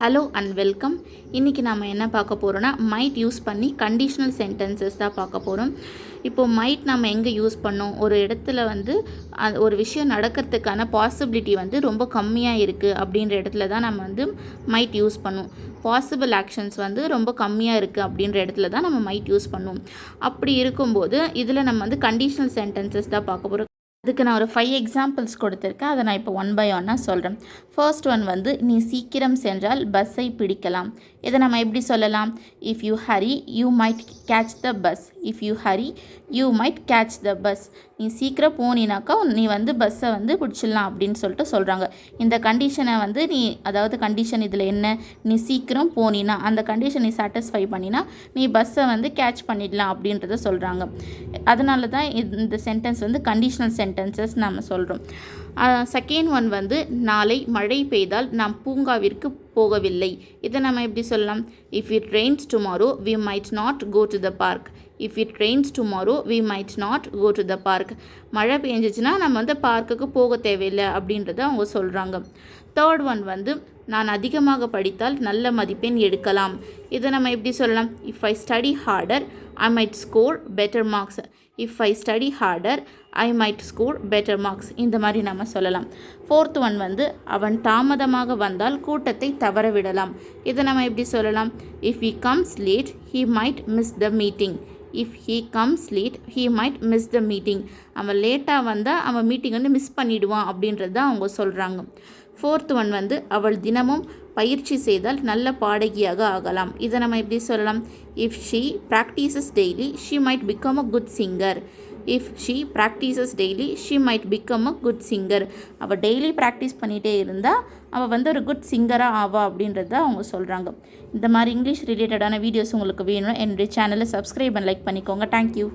Hello and welcome. இன்றைக்கி நாம் என்ன பார்க்க போகிறோன்னா மைட் யூஸ் பண்ணி கண்டிஷ்னல் சென்டென்சஸ் தான் பார்க்க போகிறோம். இப்போது மைட் நம்ம எங்கே யூஸ் பண்ணோம், ஒரு இடத்துல வந்து ஒரு விஷயம் நடக்கிறதுக்கான பாசிபிலிட்டி வந்து ரொம்ப கம்மியாக இருக்குது அப்படின்ற இடத்துல தான் நம்ம வந்து மைட் யூஸ் பண்ணுவோம். பாசிபிள் ஆக்ஷன்ஸ் வந்து ரொம்ப கம்மியாக இருக்குது அப்படின்ற இடத்துல தான் நம்ம மைட் யூஸ் பண்ணுவோம். அப்படி இருக்கும்போது இதில் நம்ம வந்து கண்டிஷ்னல் சென்டென்சஸ் தான் பார்க்க போகிறோம். அதுக்கு நான் ஒரு 5 எக்ஸாம்பிள்ஸ் கொடுத்துருக்கேன். அதை நான் இப்போ ஒன் பை ஒன்னாக சொல்கிறேன். ஃபர்ஸ்ட் ஒன் வந்து நீ சீக்கிரம் சென்றால் பஸ்ஸை பிடிக்கலாம். இதை நம்ம எப்படி சொல்லலாம்? If you Hari you might catch the bus. If you Hari you might catch the bus. நீ சீக்கிரம் போனினாக்கா நீ வந்து பஸ்ஸை வந்து பிடிச்சிடலாம் அப்படின்னு சொல்லிட்டு சொல்கிறாங்க. இந்த கண்டிஷனை வந்து அதாவது கண்டிஷன் இதில் என்ன, நீ சீக்கிரம் போனினா அந்த கண்டிஷன் நீ சாட்டிஸ்ஃபை பண்ணினா நீ பஸ்ஸை வந்து கேட்ச் பண்ணிடலாம் அப்படின்றத சொல்கிறாங்க. அதனால தான் இந்த சென்டென்ஸ் வந்து கண்டிஷ்னல் சென்டென்சஸ் நம்ம சொல்கிறோம். செகண்ட் ஒன் வந்து நாளை மழை பெய்தால் நாம் பூங்காவிற்கு போகவில்லை. இதை நம்ம எப்படி சொல்லலாம்? If it rains tomorrow we might not go to the park. If it rains tomorrow we might not go to the park. மழை பெஞ்சிச்சுன்னா நம்ம வந்து பார்க்குக்கு போக தேவையில்லை அப்படின்றத அவங்க சொல்கிறாங்க. தேர்ட் ஒன் வந்து நான் அதிகமாக படித்தால் நல்ல மதிப்பெண் எடுக்கலாம். இதை நம்ம எப்படி சொல்லலாம்? If I study harder I might score better marks. If I study harder I might score better marks. இந்த மாதிரி நம்ம சொல்லலாம். ஃபோர்த் ஒன் வந்து அவன் தாமதமாக வந்தால் கூட்டத்தை தவறவிடலாம். இதை நம்ம எப்படி சொல்லலாம்? If he comes late he might miss the meeting. If he comes late he might miss the meeting. அவன் லேட்டாக வந்தால் அவன் மீட்டிங் வந்து மிஸ் பண்ணிவிடுவான் அப்படின்றது தான் அவங்க சொல்கிறாங்க. ஃபோர்த் ஒன் வந்து அவள் தினமும் பயிற்சி செய்தால் நல்ல பாடகியாக ஆகலாம். இதை நம்ம எப்படி சொல்லலாம்? If she practices daily she might become a good singer. If she practices daily she might become a good singer. அவள் டெய்லி ப்ராக்டிஸ் பண்ணிகிட்டே இருந்தால் அவள் வந்து ஒரு குட் சிங்கராக ஆவா அப்படின்றத அவங்க சொல்கிறாங்க. இந்த மாதிரி இங்கிலீஷ் ரிலேட்டடான வீடியோஸ் உங்களுக்கு வேணும்னா என்னுடைய சேனலை சப்ஸ்கிரைப் அண்ட் லைக் பண்ணிக்கோங்க. தேங்க்யூ.